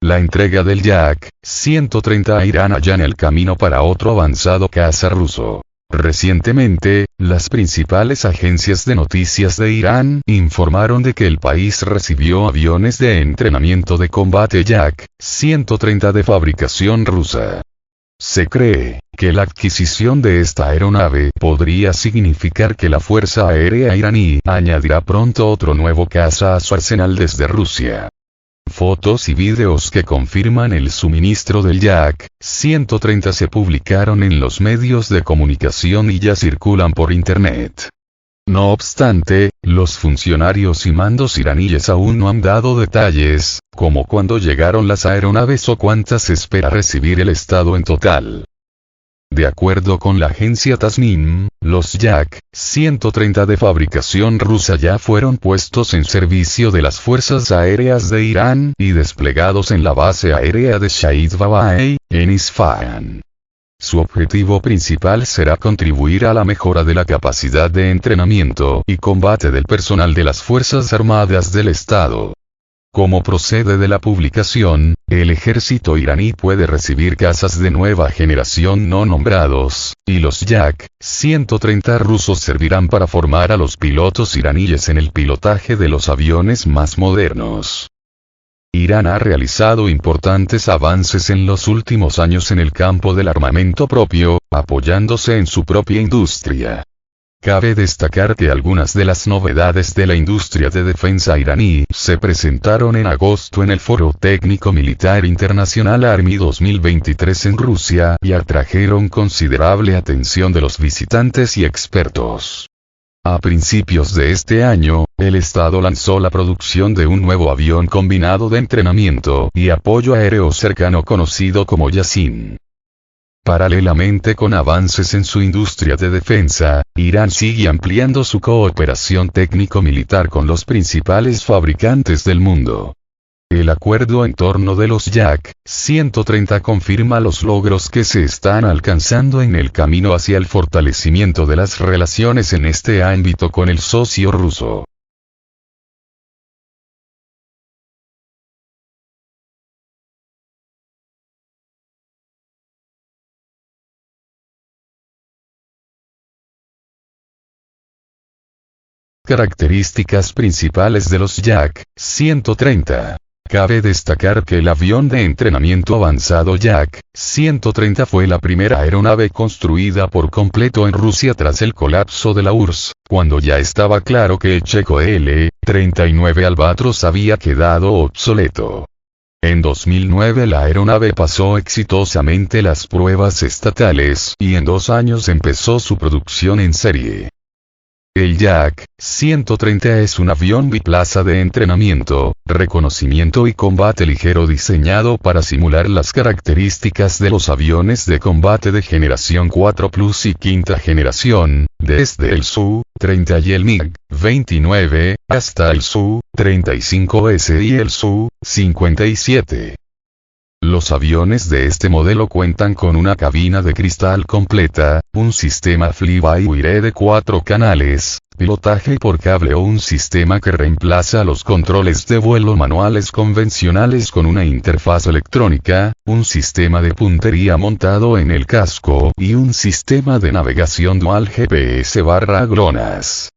La entrega del Yak-130 a Irán allana el camino para otro avanzado caza ruso. Recientemente, las principales agencias de noticias de Irán informaron de que el país recibió aviones de entrenamiento de combate Yak-130 de fabricación rusa. Se cree que la adquisición de esta aeronave podría significar que la Fuerza Aérea iraní añadirá pronto otro nuevo caza a su arsenal desde Rusia. Fotos y videos que confirman el suministro del Yak-130 se publicaron en los medios de comunicación y ya circulan por Internet. No obstante, los funcionarios y mandos iraníes aún no han dado detalles, como cuándo llegaron las aeronaves o cuántas espera recibir el Estado en total. De acuerdo con la agencia Tasnim, los Yak-130 de fabricación rusa ya fueron puestos en servicio de las fuerzas aéreas de Irán y desplegados en la base aérea de Shahid Babai, en Isfahan. Su objetivo principal será contribuir a la mejora de la capacidad de entrenamiento y combate del personal de las Fuerzas Armadas del Estado. Como procede de la publicación, el ejército iraní puede recibir cazas de nueva generación no nombrados, y los Yak-130 rusos servirán para formar a los pilotos iraníes en el pilotaje de los aviones más modernos. Irán ha realizado importantes avances en los últimos años en el campo del armamento propio, apoyándose en su propia industria. Cabe destacar que algunas de las novedades de la industria de defensa iraní se presentaron en agosto en el Foro Técnico Militar Internacional Army 2023 en Rusia y atrajeron considerable atención de los visitantes y expertos. A principios de este año, el Estado lanzó la producción de un nuevo avión combinado de entrenamiento y apoyo aéreo cercano conocido como Yasin. Paralelamente con avances en su industria de defensa, Irán sigue ampliando su cooperación técnico-militar con los principales fabricantes del mundo. El acuerdo en torno de los Yak-130 confirma los logros que se están alcanzando en el camino hacia el fortalecimiento de las relaciones en este ámbito con el socio ruso. Características principales de los Yak-130. Cabe destacar que el avión de entrenamiento avanzado Yak-130 fue la primera aeronave construida por completo en Rusia tras el colapso de la URSS, cuando ya estaba claro que el checo Il-39 Albatros había quedado obsoleto. En 2009 la aeronave pasó exitosamente las pruebas estatales y en 2 años empezó su producción en serie. El Yak-130 es un avión biplaza de entrenamiento, reconocimiento y combate ligero diseñado para simular las características de los aviones de combate de generación 4 Plus y quinta generación, desde el Su-30 y el MiG-29, hasta el Su-35S y el Su-57. Los aviones de este modelo cuentan con una cabina de cristal completa, un sistema fly-by-wire de 4 canales, pilotaje por cable o un sistema que reemplaza los controles de vuelo manuales convencionales con una interfaz electrónica, un sistema de puntería montado en el casco y un sistema de navegación dual GPS/GLONASS.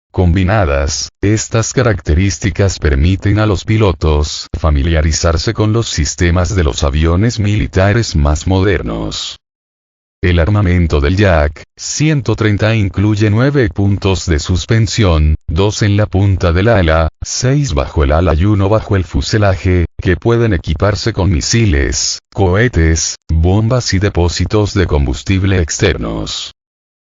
Combinadas, estas características permiten a los pilotos familiarizarse con los sistemas de los aviones militares más modernos. El armamento del Yak-130 incluye 9 puntos de suspensión, 2 en la punta del ala, 6 bajo el ala y 1 bajo el fuselaje, que pueden equiparse con misiles, cohetes, bombas y depósitos de combustible externos.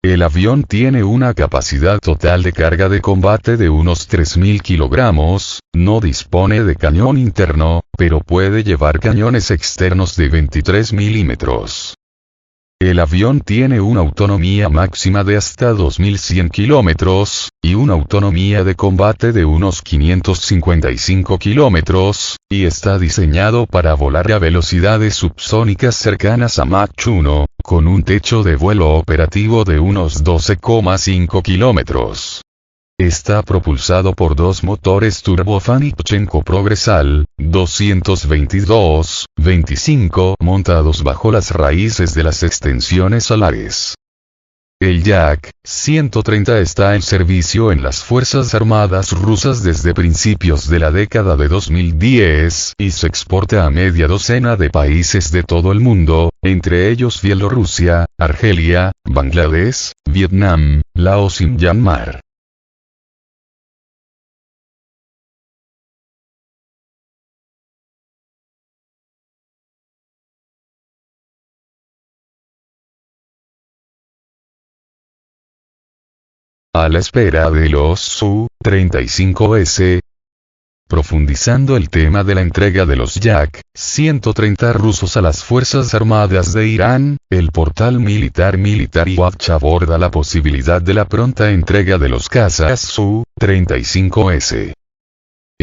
El avión tiene una capacidad total de carga de combate de unos 3.000 kilogramos, no dispone de cañón interno, pero puede llevar cañones externos de 23 milímetros. El avión tiene una autonomía máxima de hasta 2.100 kilómetros, y una autonomía de combate de unos 555 kilómetros, y está diseñado para volar a velocidades subsónicas cercanas a Mach 1, con un techo de vuelo operativo de unos 12,5 kilómetros. Está propulsado por dos motores turbofan Ipchenko Progressal 222-25 montados bajo las raíces de las extensiones alares. El Yak-130 está en servicio en las Fuerzas Armadas rusas desde principios de la década de 2010 y se exporta a media docena de países de todo el mundo, entre ellos Bielorrusia, Argelia, Bangladesh, Vietnam, Laos y Myanmar. A la espera de los Su-35S. Profundizando el tema de la entrega de los Yak-130 rusos a las Fuerzas Armadas de Irán, el portal Military Watch aborda la posibilidad de la pronta entrega de los cazas Su-35S.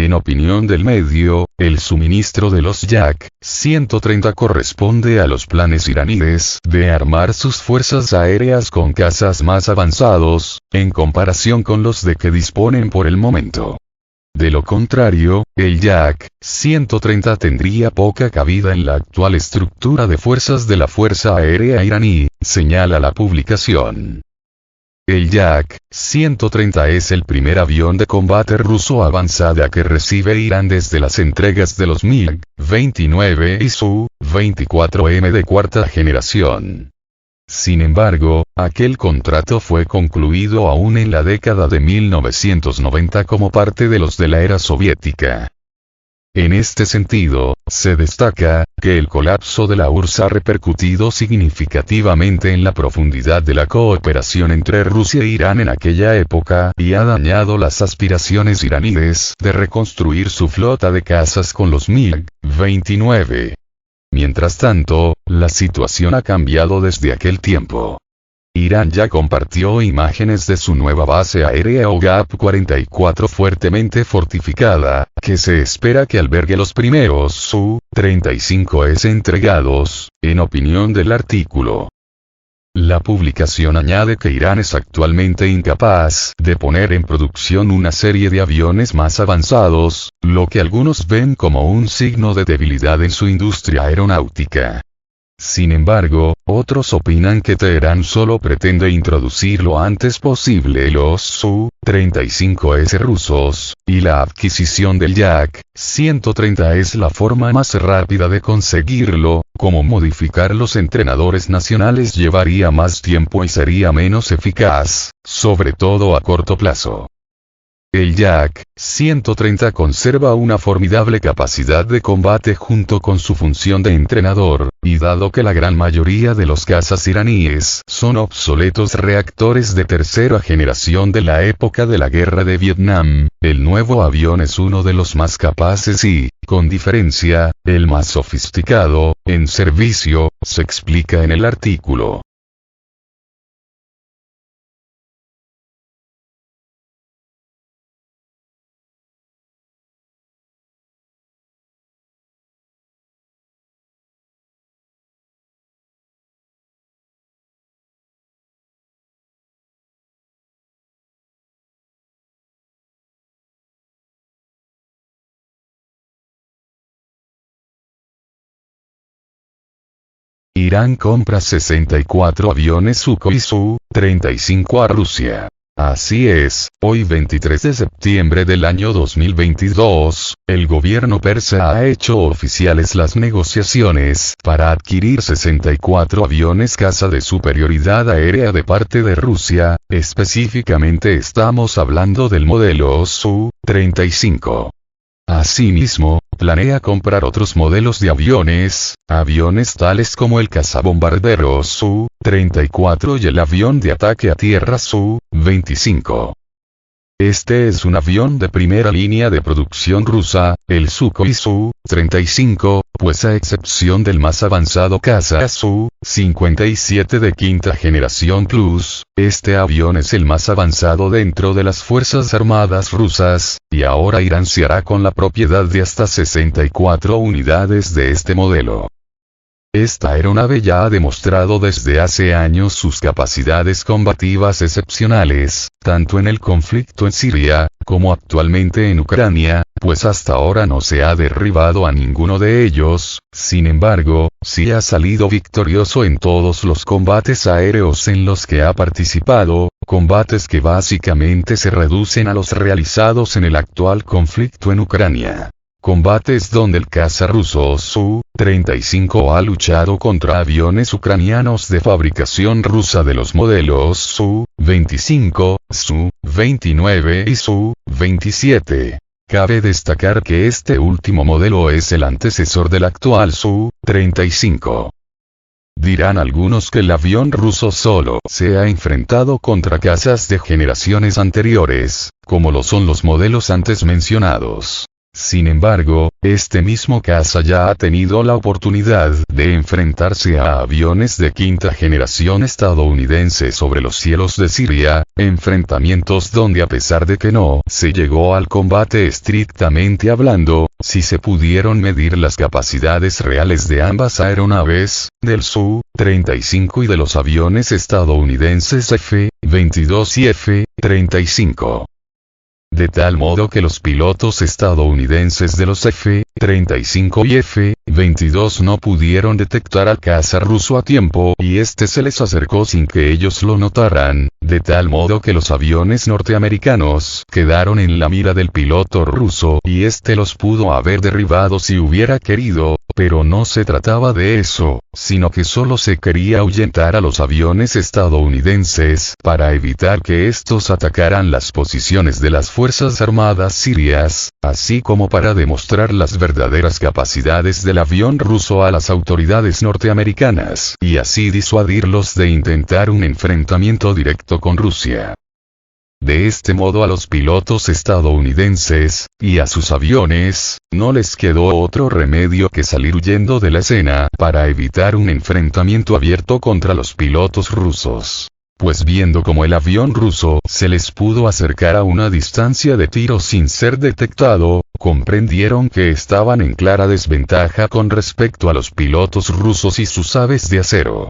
En opinión del medio, el suministro de los Yak-130 corresponde a los planes iraníes de armar sus fuerzas aéreas con cazas más avanzados, en comparación con los de que disponen por el momento. De lo contrario, el Yak-130 tendría poca cabida en la actual estructura de fuerzas de la Fuerza Aérea iraní, señala la publicación. El Yak-130 es el primer avión de combate ruso avanzada que recibe Irán desde las entregas de los MiG-29 y Su-24M de cuarta generación. Sin embargo, aquel contrato fue concluido aún en la década de 1990 como parte de los de la era soviética. En este sentido, se destaca que el colapso de la URSS ha repercutido significativamente en la profundidad de la cooperación entre Rusia e Irán en aquella época y ha dañado las aspiraciones iraníes de reconstruir su flota de cazas con los MiG-29. Mientras tanto, la situación ha cambiado desde aquel tiempo. Irán ya compartió imágenes de su nueva base aérea OGAP-44 fuertemente fortificada, que se espera que albergue los primeros Su-35S entregados, en opinión del artículo. La publicación añade que Irán es actualmente incapaz de poner en producción una serie de aviones más avanzados, lo que algunos ven como un signo de debilidad en su industria aeronáutica. Sin embargo, otros opinan que Teherán solo pretende introducir lo antes posible los Su-35S rusos, y la adquisición del Yak-130 es la forma más rápida de conseguirlo, como modificar los entrenadores nacionales llevaría más tiempo y sería menos eficaz, sobre todo a corto plazo. El Yak-130 conserva una formidable capacidad de combate junto con su función de entrenador, y dado que la gran mayoría de los cazas iraníes son obsoletos reactores de tercera generación de la época de la Guerra de Vietnam, el nuevo avión es uno de los más capaces y, con diferencia, el más sofisticado, en servicio, se explica en el artículo. Irán compra 64 aviones Sukhoi Su-35 a Rusia. Así es, hoy 23 de septiembre del año 2022, el gobierno persa ha hecho oficiales las negociaciones para adquirir 64 aviones caza de superioridad aérea de parte de Rusia, específicamente estamos hablando del modelo Su-35. Asimismo, planea comprar otros modelos de aviones tales como el cazabombardero Su-34 y el avión de ataque a tierra Su-25. Este es un avión de primera línea de producción rusa, el Sukhoi Su-35, pues a excepción del más avanzado caza Su-57 de quinta generación Plus, este avión es el más avanzado dentro de las Fuerzas Armadas rusas, y ahora Irán se hará con la propiedad de hasta 64 unidades de este modelo. Esta aeronave ya ha demostrado desde hace años sus capacidades combativas excepcionales, tanto en el conflicto en Siria, como actualmente en Ucrania, pues hasta ahora no se ha derribado a ninguno de ellos. Sin embargo, sí ha salido victorioso en todos los combates aéreos en los que ha participado, combates que básicamente se reducen a los realizados en el actual conflicto en Ucrania. Combates donde el caza ruso Su-35 ha luchado contra aviones ucranianos de fabricación rusa de los modelos Su-25, Su-29 y Su-27. Cabe destacar que este último modelo es el antecesor del actual Su-35. Dirán algunos que el avión ruso solo se ha enfrentado contra cazas de generaciones anteriores, como lo son los modelos antes mencionados. Sin embargo, este mismo caza ya ha tenido la oportunidad de enfrentarse a aviones de quinta generación estadounidenses sobre los cielos de Siria, enfrentamientos donde a pesar de que no se llegó al combate estrictamente hablando, sí se pudieron medir las capacidades reales de ambas aeronaves, del Su-35 y de los aviones estadounidenses F-22 y F-35. De tal modo que los pilotos estadounidenses de los F-35 y F-22 no pudieron detectar al caza ruso a tiempo y este se les acercó sin que ellos lo notaran, de tal modo que los aviones norteamericanos quedaron en la mira del piloto ruso y este los pudo haber derribado si hubiera querido, pero no se trataba de eso, sino que solo se quería ahuyentar a los aviones estadounidenses para evitar que estos atacaran las posiciones de las Fuerzas Armadas sirias, así como para demostrar las verdaderas capacidades del avión ruso a las autoridades norteamericanas y así disuadirlos de intentar un enfrentamiento directo con Rusia. De este modo a los pilotos estadounidenses, y a sus aviones, no les quedó otro remedio que salir huyendo de la escena para evitar un enfrentamiento abierto contra los pilotos rusos. Pues viendo como el avión ruso se les pudo acercar a una distancia de tiro sin ser detectado, comprendieron que estaban en clara desventaja con respecto a los pilotos rusos y sus aves de acero.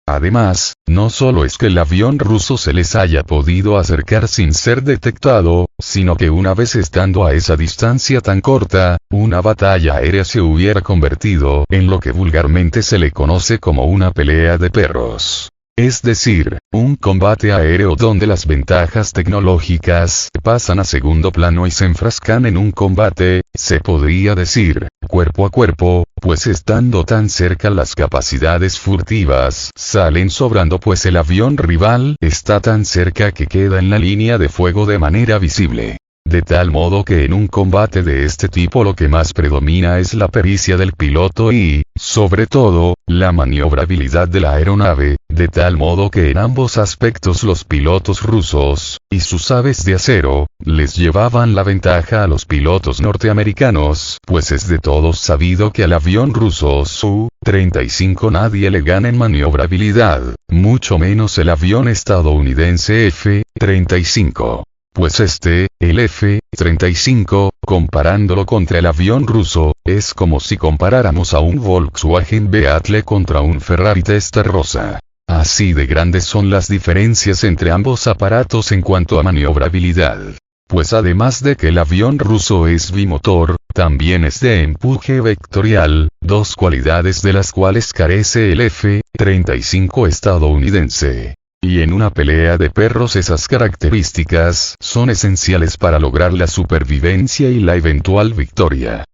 Además, no solo es que el avión ruso se les haya podido acercar sin ser detectado, sino que una vez estando a esa distancia tan corta, una batalla aérea se hubiera convertido en lo que vulgarmente se le conoce como una pelea de perros. Es decir, un combate aéreo donde las ventajas tecnológicas pasan a segundo plano y se enfrascan en un combate, se podría decir, cuerpo a cuerpo, pues estando tan cerca las capacidades furtivas salen sobrando pues el avión rival está tan cerca que queda en la línea de fuego de manera visible. De tal modo que en un combate de este tipo lo que más predomina es la pericia del piloto y, sobre todo, la maniobrabilidad de la aeronave, de tal modo que en ambos aspectos los pilotos rusos, y sus aves de acero, les llevaban la ventaja a los pilotos norteamericanos, pues es de todos sabido que al avión ruso Su-35 nadie le gana en maniobrabilidad, mucho menos el avión estadounidense F-35. Pues el F-35, comparándolo contra el avión ruso, es como si comparáramos a un Volkswagen Beetle contra un Ferrari Testarossa. Así de grandes son las diferencias entre ambos aparatos en cuanto a maniobrabilidad. Pues además de que el avión ruso es bimotor, también es de empuje vectorial, dos cualidades de las cuales carece el F-35 estadounidense. Y en una pelea de perros esas características son esenciales para lograr la supervivencia y la eventual victoria.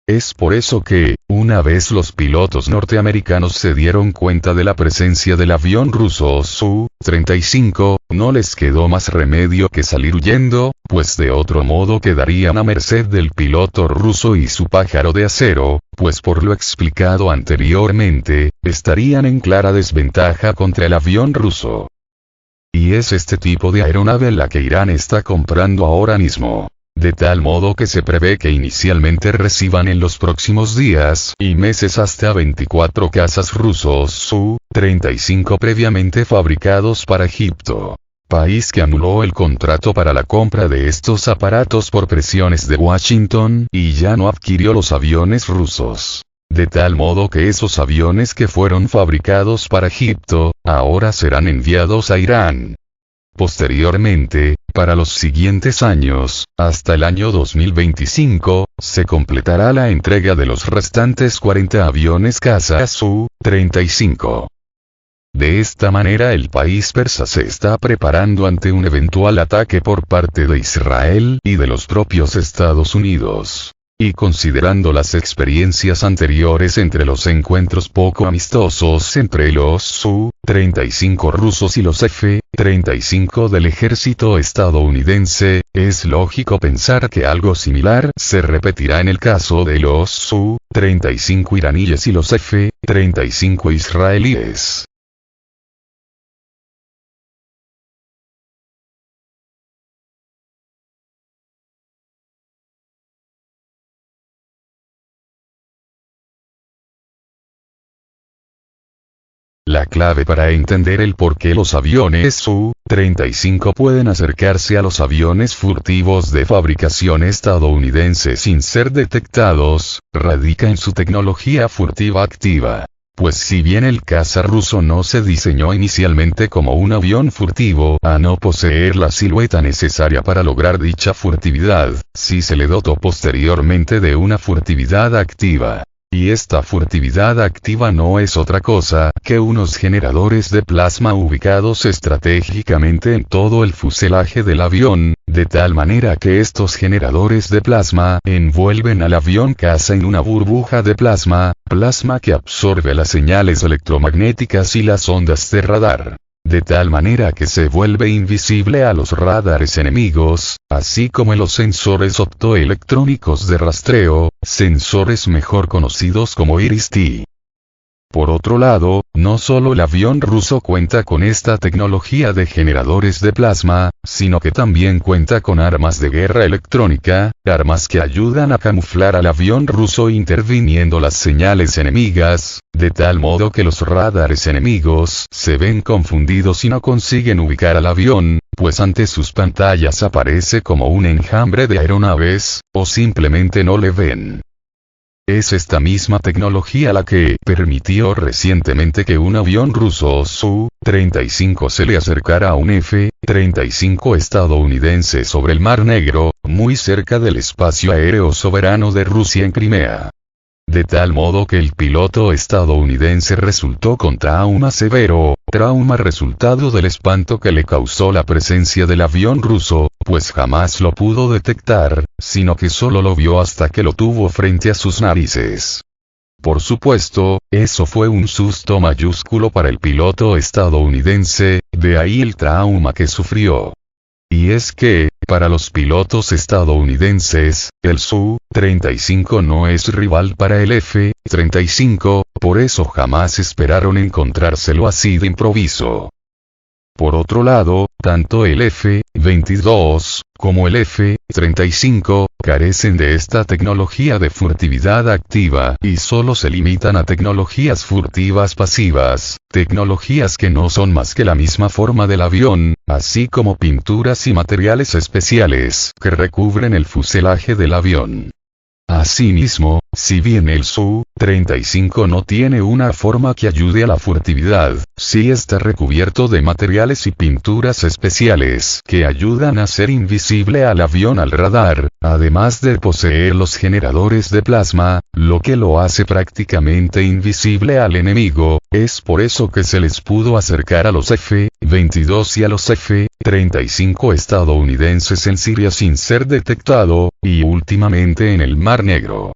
Es por eso que, una vez los pilotos norteamericanos se dieron cuenta de la presencia del avión ruso Su-35, no les quedó más remedio que salir huyendo, pues de otro modo quedarían a merced del piloto ruso y su pájaro de acero, pues por lo explicado anteriormente, estarían en clara desventaja contra el avión ruso. Y es este tipo de aeronave la que Irán está comprando ahora mismo. de tal modo que se prevé que inicialmente reciban en los próximos días y meses hasta 24 cazas rusos Su-35 previamente fabricados para Egipto, país que anuló el contrato para la compra de estos aparatos por presiones de Washington y ya no adquirió los aviones rusos. De tal modo que esos aviones que fueron fabricados para Egipto, ahora serán enviados a Irán. Posteriormente, para los siguientes años, hasta el año 2025, se completará la entrega de los restantes 40 aviones caza Su-35. De esta manera el país persa se está preparando ante un eventual ataque por parte de Israel y de los propios Estados Unidos. Y considerando las experiencias anteriores entre los encuentros poco amistosos entre los Su-35 rusos y los F-35 del ejército estadounidense, es lógico pensar que algo similar se repetirá en el caso de los Su-35 iraníes y los F-35 israelíes. La clave para entender el por qué los aviones Su-35 pueden acercarse a los aviones furtivos de fabricación estadounidense sin ser detectados, radica en su tecnología furtiva activa. Pues si bien el caza ruso no se diseñó inicialmente como un avión furtivo, a no poseer la silueta necesaria para lograr dicha furtividad, sí se le dotó posteriormente de una furtividad activa. Y esta furtividad activa no es otra cosa que unos generadores de plasma ubicados estratégicamente en todo el fuselaje del avión, de tal manera que estos generadores de plasma envuelven al avión caza en una burbuja de plasma que absorbe las señales electromagnéticas y las ondas de radar. De tal manera que se vuelve invisible a los radares enemigos, así como los sensores optoelectrónicos de rastreo, sensores mejor conocidos como Iris-T. Por otro lado, no solo el avión ruso cuenta con esta tecnología de generadores de plasma, sino que también cuenta con armas de guerra electrónica, armas que ayudan a camuflar al avión ruso interviniendo las señales enemigas, de tal modo que los radares enemigos se ven confundidos y no consiguen ubicar al avión, pues ante sus pantallas aparece como un enjambre de aeronaves, o simplemente no le ven. Es esta misma tecnología la que permitió recientemente que un avión ruso Su-35 se le acercara a un F-35 estadounidense sobre el Mar Negro, muy cerca del espacio aéreo soberano de Rusia en Crimea. De tal modo que el piloto estadounidense resultó con trauma severo, trauma resultado del espanto que le causó la presencia del avión ruso, pues jamás lo pudo detectar, sino que solo lo vio hasta que lo tuvo frente a sus narices. Por supuesto, eso fue un susto mayúsculo para el piloto estadounidense, de ahí el trauma que sufrió. Y es que, para los pilotos estadounidenses, el Su-35 no es rival para el F-35, por eso jamás esperaron encontrárselo así de improviso. Por otro lado, tanto el F-22, como el F-35, carecen de esta tecnología de furtividad activa y solo se limitan a tecnologías furtivas pasivas, tecnologías que no son más que la misma forma del avión, así como pinturas y materiales especiales que recubren el fuselaje del avión. Asimismo, si bien el Su-35 no tiene una forma que ayude a la furtividad, sí está recubierto de materiales y pinturas especiales que ayudan a hacer invisible al avión al radar, además de poseer los generadores de plasma, lo que lo hace prácticamente invisible al enemigo. Es por eso que se les pudo acercar a los F-22 y a los F-35 estadounidenses en Siria sin ser detectado, y últimamente en el Mar Negro.